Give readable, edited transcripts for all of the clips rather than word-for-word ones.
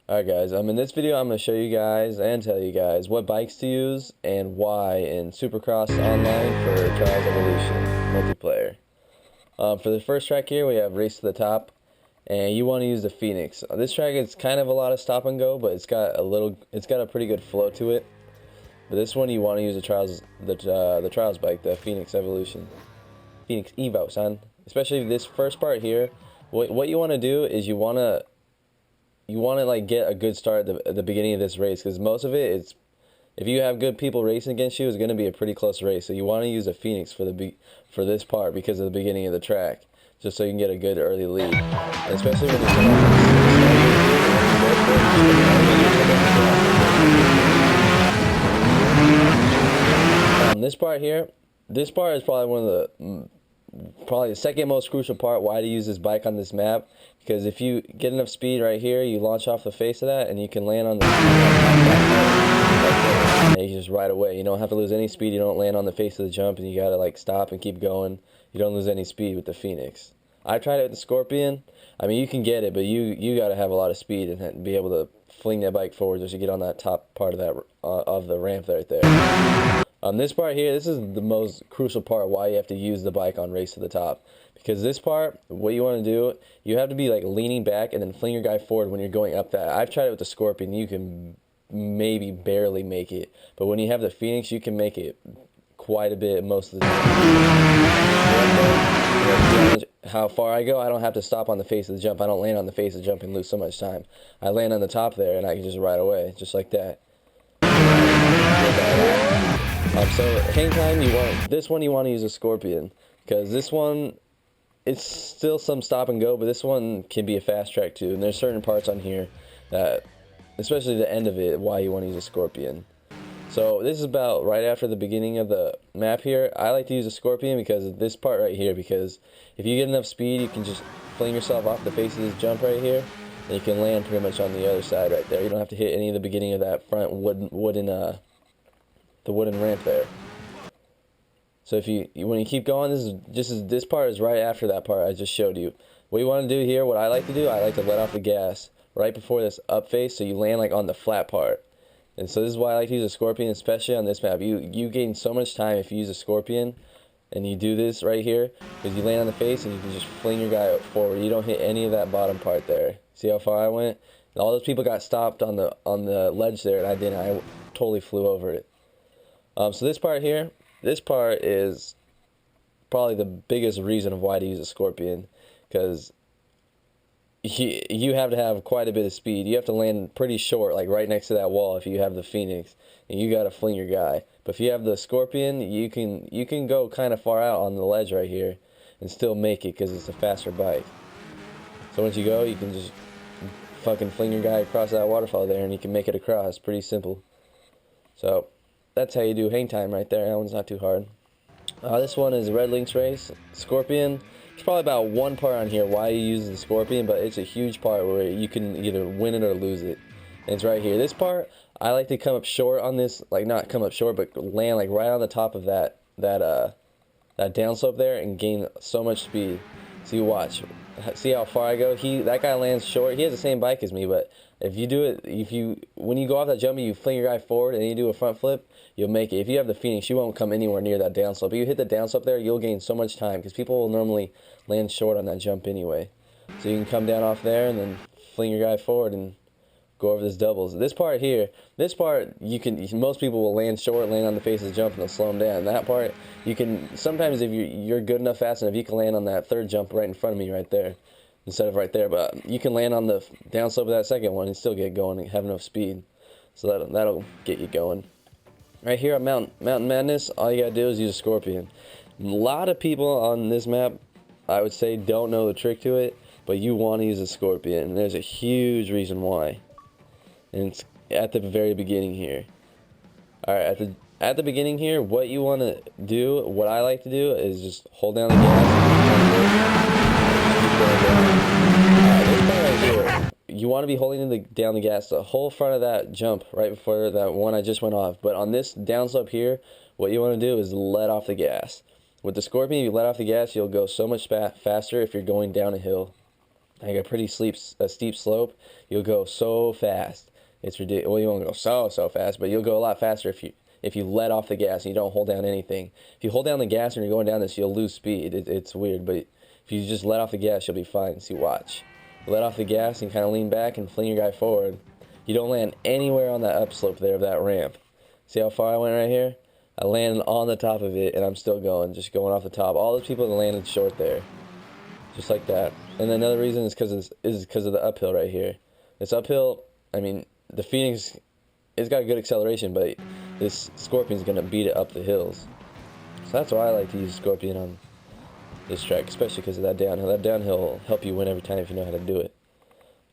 Alright guys, in this video I'm going to show you guys and tell you guys what bikes to use and why in Supercross Online for Trials Evolution multiplayer. For the first track here we have Race to the Top, and you want to use the Phoenix. This track is kind of a lot of stop and go, but it's got a pretty good flow to it. But this one you want to use the Trials bike, the Phoenix Evolution. Phoenix Evo, son. Especially this first part here. What you want to do is you want to like get a good start at the beginning of this race, because most of it is, if you have good people racing against you, it's going to be a pretty close race. So you want to use a Phoenix for this part because of the beginning of the track, just so you can get a good early lead. And especially when you come on this part here, this part is probably the second most crucial part why to use this bike on this map, because if you get enough speed right here, you launch off the face of that and you can land on the and you just right away. You don't have to lose any speed. You don't land on the face of the jump and you gotta like stop and keep going. You don't lose any speed with the Phoenix. I tried it with the Scorpion. I mean, you can get it, but you gotta have a lot of speed and be able to fling that bike forward just to get on that top part of that of the ramp right there. This part here, this is the most crucial part why you have to use the bike on Race to the Top. Because this part, what you want to do, you have to be like leaning back and then fling your guy forward when you're going up that. I've tried it with the Scorpion, you can maybe barely make it. But when you have the Phoenix, you can make it quite a bit most of the time. How far I go, I don't have to stop on the face of the jump. I don't land on the face of the jump and lose so much time. I land on the top there and I can just ride away, just like that. So hang time, you want to use a Scorpion, because this one, it's still some stop and go, but this one can be a fast track too. And there's certain parts on here that, especially the end of it, why you want to use a Scorpion. So this is about right after the beginning of the map here. I like to use a Scorpion because of this part right here, because if you get enough speed, you can just fling yourself off the face of this jump right here, and you can land pretty much on the other side right there. You don't have to hit any of the beginning of that front wooden ramp there. So if when you keep going, this part is right after that part I just showed you. What you want to do here, what I like to do, I like to let off the gas right before this up face, so you land like on the flat part. And so this is why I like to use a Scorpion, especially on this map. You gain so much time if you use a Scorpion and you do this right here, because you land on the face and you can just fling your guy forward. You don't hit any of that bottom part there. See how far I went? And all those people got stopped on the ledge there, and I didn't. I totally flew over it. So this part here, this part is probably the biggest reason of why to use a Scorpion, because you have to have quite a bit of speed. You have to land pretty short, like right next to that wall if you have the Phoenix, and you got to fling your guy. But if you have the Scorpion, you can go kind of far out on the ledge right here and still make it, because it's a faster bike. So once you go, you can just fucking fling your guy across that waterfall there, and you can make it across. Pretty simple. So that's how you do hang time right there. That one's not too hard. This one is Red Lynx race. Scorpion. There's probably about one part on here why you use the Scorpion, but it's a huge part where you can either win it or lose it. And it's right here. This part, I like to come up short on this, like not come up short, but land like right on the top of that downslope there and gain so much speed. So you watch. See how far I go? That guy lands short. He has the same bike as me, but if you do it, when you go off that jump, you fling your guy forward and you do a front flip, you'll make it. If you have the Phoenix, you won't come anywhere near that downslope. If you hit the downslope there, you'll gain so much time, because people will normally land short on that jump anyway. So you can come down off there and then fling your guy forward and go over this doubles. This part here, most people will land short, land on the face of the jump, and they'll slow them down. That part, you can, sometimes if you're good enough, fast enough, you can land on that third jump right in front of me right there, instead of right there. But you can land on the downslope of that second one and still get going and have enough speed. So that'll get you going. Right here at Mountain Madness, all you gotta do is use a Scorpion. A lot of people on this map, I would say, don't know the trick to it, but you want to use a Scorpion, and there's a huge reason why. And it's at the very beginning here. Alright, at the beginning here, what you want to do, what I like to do, is just hold down the gas. This part right here, you want to be holding down the gas the whole front of that jump right before that one I just went off. But on this downslope here, what you want to do is let off the gas. With the Scorpion, if you let off the gas, you'll go so much faster if you're going down a hill. like a steep slope, you'll go so fast. It's ridiculous. Well, you won't go so fast, but you'll go a lot faster if you let off the gas and you don't hold down anything. If you hold down the gas and you're going down this, you'll lose speed. It's weird, but if you just let off the gas, you'll be fine. See, watch. Let off the gas and kind of lean back and fling your guy forward. You don't land anywhere on that upslope there of that ramp. See how far I went right here? I landed on the top of it, and I'm still going, just going off the top. All those people that landed short there, just like that. And another reason is because of the uphill right here. This uphill, I mean, the Phoenix, it's got good acceleration, but this Scorpion's gonna beat it up the hills. So that's why I like to use Scorpion on this track, especially because of that downhill. That downhill will help you win every time if you know how to do it.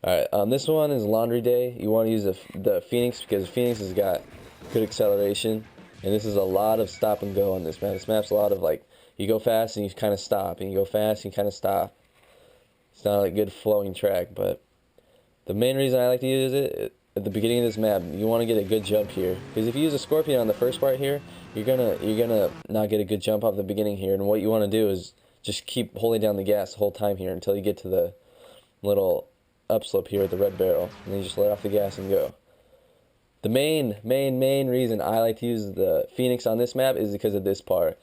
Alright, this one is Laundry Day. You want to use the Phoenix because Phoenix has got good acceleration. And this is a lot of stop and go on this map. This map's a lot of like, you go fast and you kind of stop, and you go fast and you kind of stop. It's not a good flowing track, but the main reason I like to use it, at the beginning of this map, you want to get a good jump here. Because if you use a Scorpion on the first part here, you're gonna not get a good jump off the beginning here. And what you want to do is just keep holding down the gas the whole time here until you get to the little upslope here with the red barrel. And then you just let off the gas and go. The main reason I like to use the Phoenix on this map is because of this part.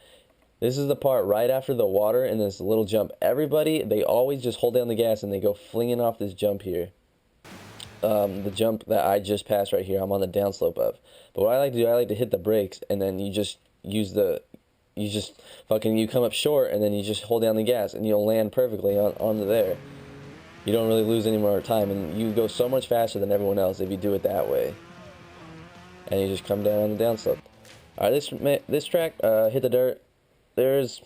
This is the part right after the water and this little jump. Everybody, they always just hold down the gas and they go flinging off this jump here. The jump that I just passed right here, I'm on the downslope of. But what I like to do, I like to hit the brakes and then you just you come up short and then you just hold down the gas and you'll land perfectly onto there. You don't really lose any more time, and you go so much faster than everyone else if you do it that way. And you just come down on the downslope. Alright, this track, hit the dirt. There's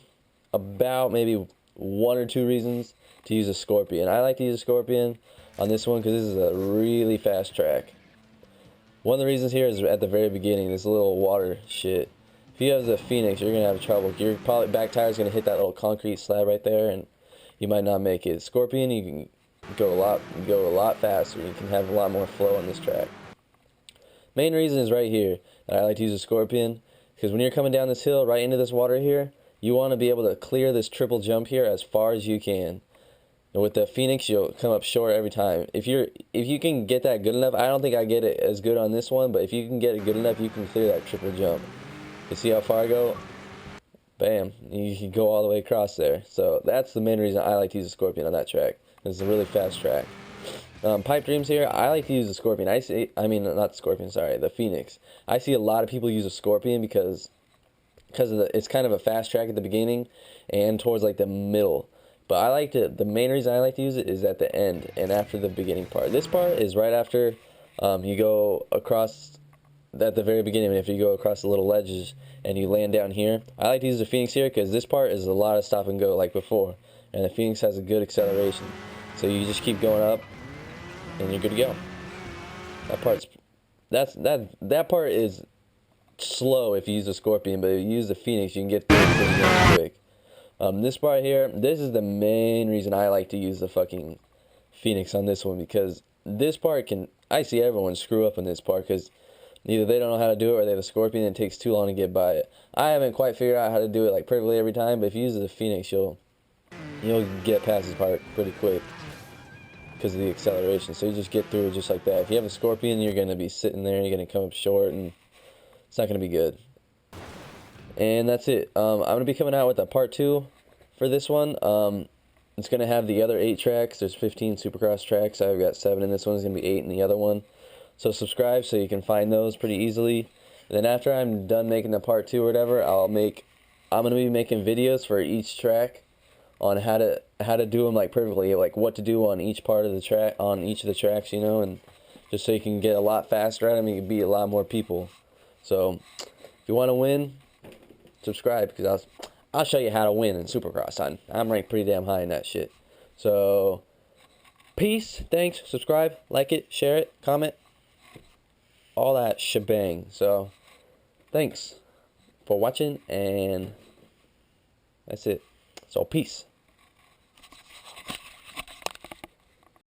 about maybe 1 or 2 reasons to use a Scorpion. I like to use a Scorpion on this one because this is a really fast track. One of the reasons here is at the very beginning, this little water shit. If you have the Phoenix, you're going to have trouble. Your back tire is going to hit that little concrete slab right there, and you might not make it. Scorpion, you can go a lot faster. You can have a lot more flow on this track. Main reason is right here that I like to use a Scorpion, because when you're coming down this hill right into this water here, you want to be able to clear this triple jump here as far as you can. And with the Phoenix, you'll come up short every time. If you can get that good enough, I don't think I get it as good on this one, but if you can get it good enough, you can clear that triple jump. You see how far I go? Bam, you can go all the way across there. So that's the main reason I like to use a Scorpion on that track. It's a really fast track. Pipe Dreams here, I like to use the Scorpion. Not the Scorpion, sorry, the Phoenix. I see a lot of people use a Scorpion because it's kind of a fast track at the beginning and towards like the middle. But the main reason I like to use it is at the end and after the beginning part. This part is right after you go across, at the very beginning, after you go across the little ledges and you land down here. I like to use the Phoenix here because this part is a lot of stop and go like before. And the Phoenix has a good acceleration. So you just keep going up and you're good to go. That part is slow if you use the Scorpion, but if you use the Phoenix, you can get through it pretty damn quick. This part here, this is the main reason I like to use the fucking Phoenix on this one, because this part I see everyone screw up in this part because either they don't know how to do it or they have a Scorpion and it takes too long to get by it. I haven't quite figured out how to do it like perfectly every time, but if you use the Phoenix, you'll get past this part pretty quick because of the acceleration. So you just get through it just like that. If you have a Scorpion, you're going to be sitting there and you're going to come up short and it's not going to be good. And that's it. I'm going to be coming out with a part 2 for this one. It's going to have the other 8 tracks. There's 15 Supercross tracks. I've got 7 in this one. It's going to be 8 in the other one. So subscribe so you can find those pretty easily. And then after I'm done making the part 2 or whatever, I'm going to be making videos for each track on how to do them like perfectly, like what to do on each part of the track, on each of the tracks, you know, and just so you can get a lot faster at them, you can beat a lot more people. So if you want to win, subscribe, because I'll show you how to win in Supercross. I'm ranked pretty damn high in that shit. So peace, thanks, subscribe, like it, share it, comment, all that shebang. So thanks for watching, and that's it. So peace.